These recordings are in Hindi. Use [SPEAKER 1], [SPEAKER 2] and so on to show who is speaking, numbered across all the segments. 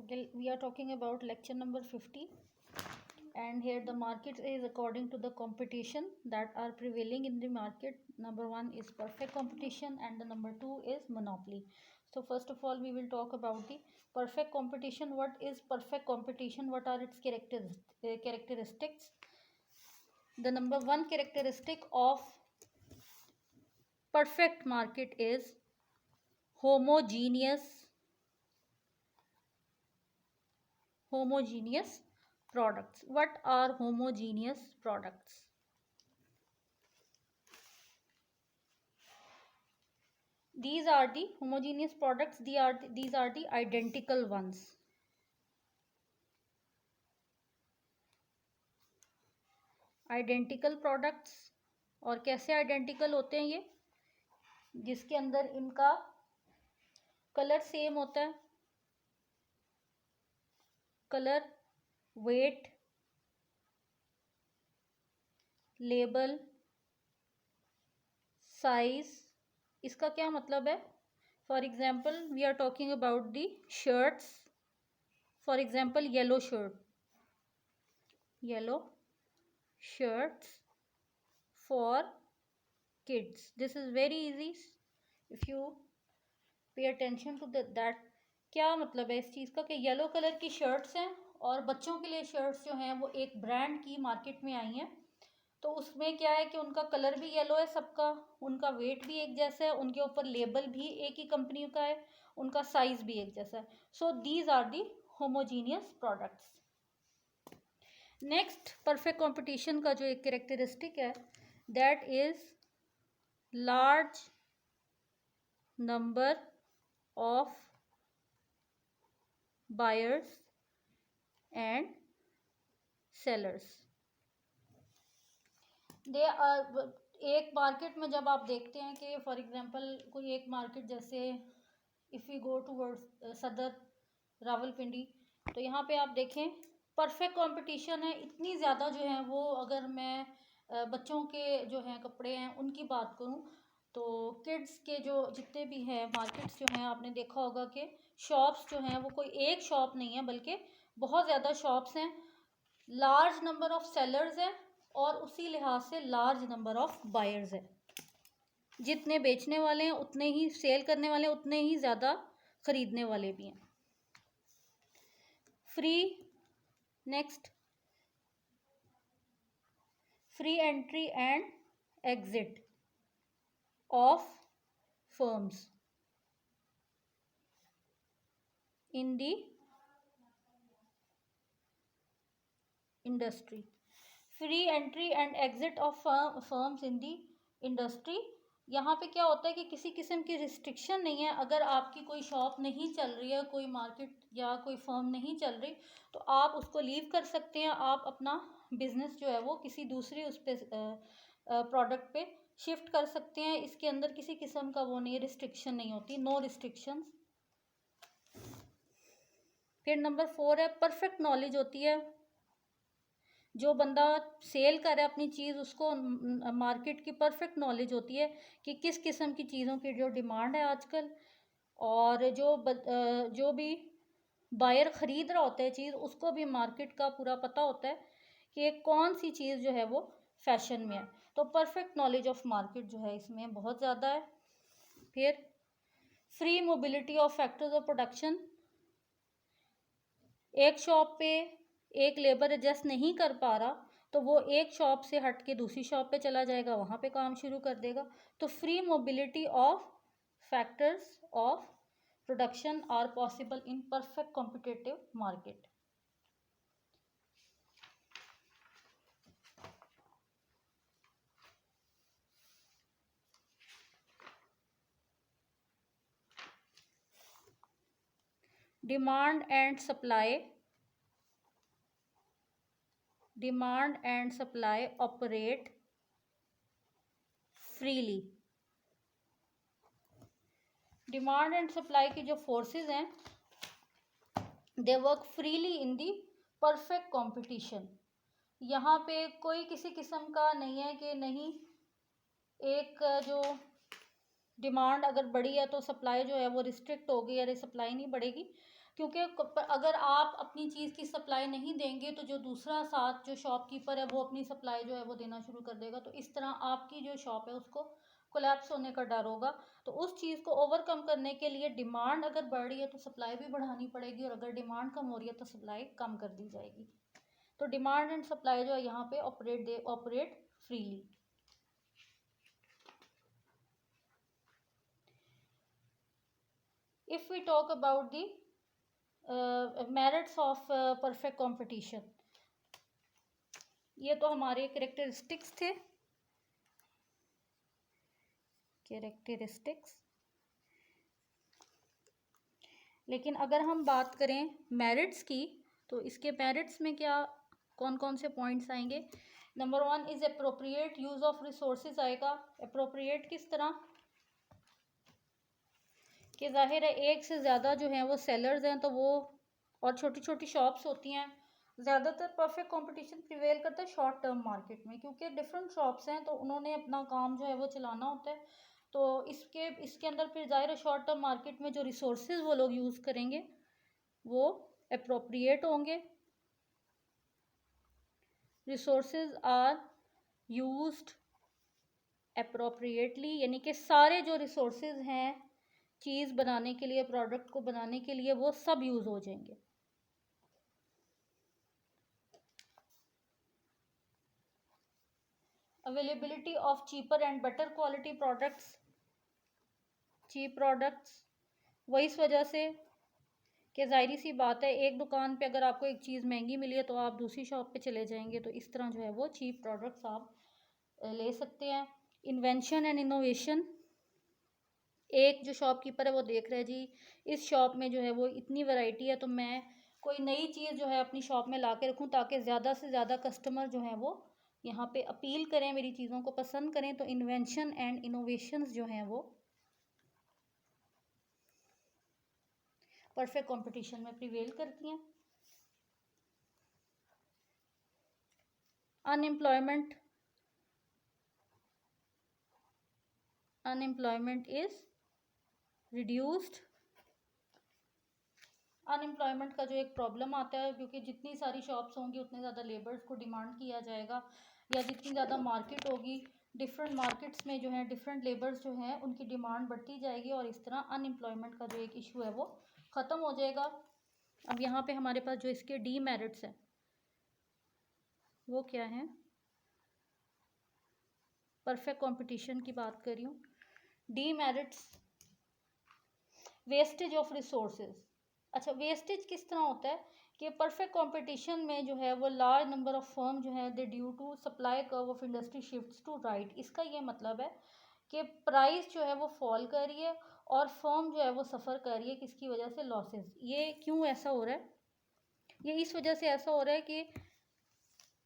[SPEAKER 1] Okay, we are talking about lecture number 50, and here the market is according to the competition that are prevailing in the market. Number one is perfect competition, and the number two is monopoly. So first of all, we will talk about the perfect competition. What is perfect competition? What are its characteristics? The number one characteristic of perfect market is homogeneous products. What are homogeneous products? These are the homogeneous products. These are the identical ones. Identical products, और कैसे आइडेंटिकल होते हैं ये? जिसके अंदर इनका कलर सेम होता है, कलर, वेट, लेबल, साइज. इसका क्या मतलब है? For example we are talking about the shirts. For example yellow shirts for kids. This is very easy if you pay attention to that. क्या मतलब है इस चीज़ का कि येलो कलर की शर्ट्स हैं और बच्चों के लिए शर्ट्स जो हैं वो एक ब्रांड की मार्केट में आई हैं. तो उसमें क्या है कि उनका कलर भी येलो है सबका, उनका वेट भी एक जैसा है, उनके ऊपर लेबल भी एक ही कंपनी का है, उनका साइज भी एक जैसा है. So these are the homogeneous products. Next perfect competition का जो एक कैरेक्टरिस्टिक है, that is large number of buyers and sellers. They are एक मार्केट में जब आप देखते हैं कि फॉर एग्जांपल कोई एक मार्केट, जैसे इफ़ वी गो टूवर्ड्स सदर रावलपिंडी, तो यहाँ पे आप देखें परफेक्ट कंपटीशन है. इतनी ज़्यादा जो है वो, अगर मैं बच्चों के जो हैं कपड़े हैं उनकी बात करूँ तो किड्स के जो जितने भी हैं मार्केट्स जो हैं, आपने देखा होगा कि शॉप्स जो हैं वो कोई एक शॉप नहीं है बल्कि बहुत ज़्यादा शॉप्स हैं. लार्ज नंबर ऑफ सेलर्स हैं और उसी लिहाज से लार्ज नंबर ऑफ बायर्स हैं. जितने बेचने वाले हैं उतने ही सेल करने वाले, उतने ही ज़्यादा ख़रीदने वाले भी हैं. Next free entry and exit of firms in the industry. Free entry and exit of firms in the industry. यहाँ पे क्या होता है कि किसी किस्म की रिस्ट्रिक्शन नहीं है. अगर आपकी कोई शॉप नहीं चल रही है, कोई मार्केट या कोई फर्म नहीं चल रही, तो आप उसको लीव कर सकते हैं. आप अपना बिजनेस जो है वो किसी दूसरी उस पर प्रोडक्ट पे शिफ्ट कर सकते हैं. इसके अंदर किसी किस्म का वो नहीं, रिस्ट्रिक्शन नहीं होती, नो रिस्ट्रिक्शंस. फिर नंबर 4 है परफेक्ट नॉलेज होती है. जो बंदा सेल कर रहा है अपनी चीज़, उसको मार्केट की परफेक्ट नॉलेज होती है कि किस किस्म की चीज़ों की जो डिमांड है आजकल, और जो भी बायर ख़रीद रहा होता है चीज़, उसको भी मार्केट का पूरा पता होता है कि कौन सी चीज़ जो है वो फैशन में है. तो परफेक्ट नॉलेज ऑफ मार्केट जो है इसमें बहुत ज़्यादा है. फिर free mobility of factors of production. एक शॉप पे एक लेबर एडजस्ट नहीं कर पा रहा तो वो एक शॉप से हट के दूसरी शॉप पे चला जाएगा, वहाँ पे काम शुरू कर देगा. तो free mobility of factors of production are possible in perfect competitive market. Demand and supply operate freely. Demand and supply की जो फोर्सेस हैं, they work freely in the perfect competition. यहाँ पे कोई किसी किस्म का नहीं है कि नहीं, एक जो डिमांड अगर बढ़ी है तो सप्लाई जो है वो रिस्ट्रिक्ट होगी, या सप्लाई नहीं बढ़ेगी. क्योंकि अगर आप अपनी चीज़ की सप्लाई नहीं देंगे तो जो दूसरा साथ जो शॉपकीपर है वो अपनी सप्लाई जो है वो देना शुरू कर देगा, तो इस तरह आपकी जो शॉप है उसको कोलैप्स होने का डर होगा। तो उस चीज़ को ओवरकम करने के लिए डिमांड अगर बढ़ रही है तो सप्लाई भी बढ़ानी पड़ेगी, और अगर डिमांड कम हो रही है तो सप्लाई कम कर दी जाएगी। तो डिमांड एंड सप्लाई जो है यहाँ पे operate freely. If we talk about the merits of perfect competition, ये तो हमारे कैरेक्टरिस्टिक्स थे। लेकिन अगर हम बात करें मेरिट्स की, तो इसके मेरिट्स में क्या कौन कौन से पॉइंट्स आएंगे? Number 1 is appropriate use of resources आएगा। अप्रोप्रिएट किस तरह कि जाहिर है एक से ज़्यादा जो हैं वो सेलर्स हैं, तो वो और छोटी छोटी शॉप्स होती हैं। ज़्यादातर परफेक्ट कंपटीशन प्रिवेल करता है शॉर्ट टर्म मार्केट में, क्योंकि डिफरेंट शॉप्स हैं तो उन्होंने अपना काम जो है वो चलाना होता है। तो इसके अंदर फिर ज़ाहिर है शॉर्ट टर्म मार्केट में जो रिसोर्सेज वो लोग यूज़ करेंगे वो अप्रोप्रिएट होंगे। रिसोर्सेज आर यूज्ड अप्रोप्रिएटली, यानी कि सारे जो रिसोर्सेज हैं चीज़ बनाने के लिए, प्रोडक्ट को बनाने के लिए, वो सब यूज़ हो जाएंगे। Availability of cheaper and better quality products, cheap products, वही इस वजह से कि जाहिर सी बात है एक दुकान पे अगर आपको एक चीज़ महंगी मिली है तो आप दूसरी शॉप पे चले जाएंगे, तो इस तरह जो है वो चीप प्रोडक्ट्स आप ले सकते हैं। इन्वेंशन एंड इनोवेशन, एक जो शॉपकीपर है वो देख रहा है जी इस शॉप में जो है वो इतनी वैरायटी है, तो मैं कोई नई चीज़ जो है अपनी शॉप में ला के रखूँ ताकि ज़्यादा से ज़्यादा कस्टमर जो हैं वो यहाँ पे अपील करें, मेरी चीज़ों को पसंद करें। तो इन्वेंशन एंड इनोवेशंस जो हैं वो परफेक्ट कंपटीशन में प्रिवेल करती हैं। Unemployment is reduced. अनएम्प्लॉयमेंट का जो एक प्रॉब्लम आता है, क्योंकि जितनी सारी शॉप्स होंगी उतने ज़्यादा लेबर्स को डिमांड किया जाएगा, या जितनी ज़्यादा मार्केट होगी डिफरेंट मार्केट्स में जो है डिफरेंट लेबर्स जो हैं उनकी डिमांड बढ़ती जाएगी, और इस तरह अनएम्प्लॉयमेंट का जो एक इशू है वो ख़त्म हो जाएगा। अब यहाँ पे हमारे पास जो इसके डीमेरिट्स हैं वो क्या हैं? परफेक्ट कंपटीशन की बात कर रही हूँ। Demerits, wastage of resources. अच्छा, वेस्टेज किस तरह होता है कि परफेक्ट कंपटीशन में जो है वो लार्ज नंबर ऑफ फर्म जो है the due to supply curve of industry shifts to right. इसका ये मतलब है कि प्राइस जो है वो फॉल कर रही है और फर्म जो है वो सफ़र कर रही है, किसकी वजह से? लॉसेस। ये क्यों ऐसा हो रहा है? ये इस वजह से ऐसा हो रहा है कि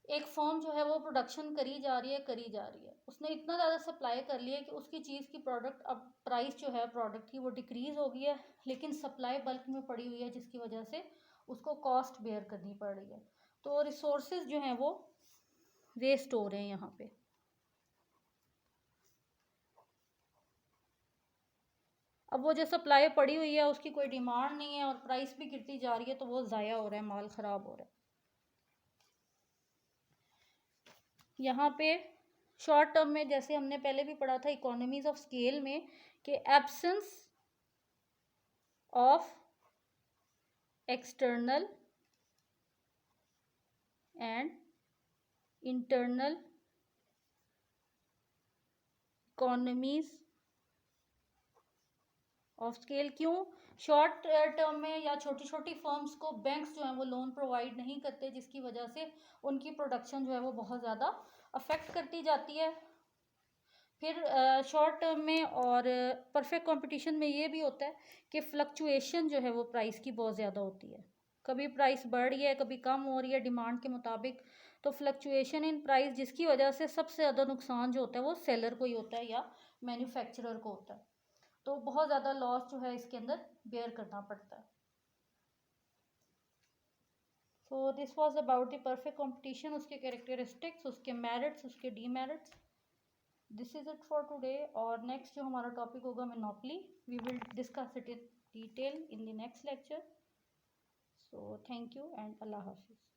[SPEAKER 1] एक फर्म जो है वो प्रोडक्शन करी जा रही है, उसने इतना ज़्यादा सप्लाई कर लिया कि उसकी चीज़ की प्रोडक्ट अब प्राइस जो है प्रोडक्ट की वो डिक्रीज़ हो गई है, लेकिन सप्लाई बल्क में पड़ी हुई है जिसकी वजह से उसको कॉस्ट बेयर करनी पड़ रही है। तो रिसोर्सेज जो हैं वो वेस्ट हो रहे हैं यहाँ पे। अब वो जो सप्लाई पड़ी हुई है उसकी कोई डिमांड नहीं है और प्राइस भी गिरती जा रही है, तो वो ज़ाया हो रहा है, माल ख़राब हो रहा है। यहाँ पे शॉर्ट टर्म में जैसे हमने पहले भी पढ़ा था इकोनॉमीज ऑफ स्केल में कि absence of external and internal economies of scale. क्यों? शॉर्ट टर्म में या छोटी छोटी फर्म्स को बैंक्स जो हैं वो लोन प्रोवाइड नहीं करते, जिसकी वजह से उनकी प्रोडक्शन जो है वो बहुत ज़्यादा अफेक्ट करती जाती है। फिर शॉर्ट टर्म में और परफेक्ट कंपटीशन में ये भी होता है कि फ्लक्चुएशन जो है वो प्राइस की बहुत ज़्यादा होती है, कभी प्राइस बढ़ रही है कभी कम हो रही है डिमांड के मुताबिक। तो फ्लक्चुएशन इन प्राइस जिसकी वजह से सबसे ज़्यादा नुकसान जो होता है वो सेलर को ही होता है या मैन्युफैक्चरर को होता है, तो बहुत ज़्यादा लॉस जो है इसके अंदर बेयर करना पड़ता है। So this was about the perfect competition, उसके कैरेक्टरिस्टिक्स, उसके मेरिट्स, उसके demerits. This is it for today. और नेक्स्ट जो हमारा टॉपिक होगा monopoly, we will discuss it in detail in the next lecture. So thank you and अल्लाह हाफिज़।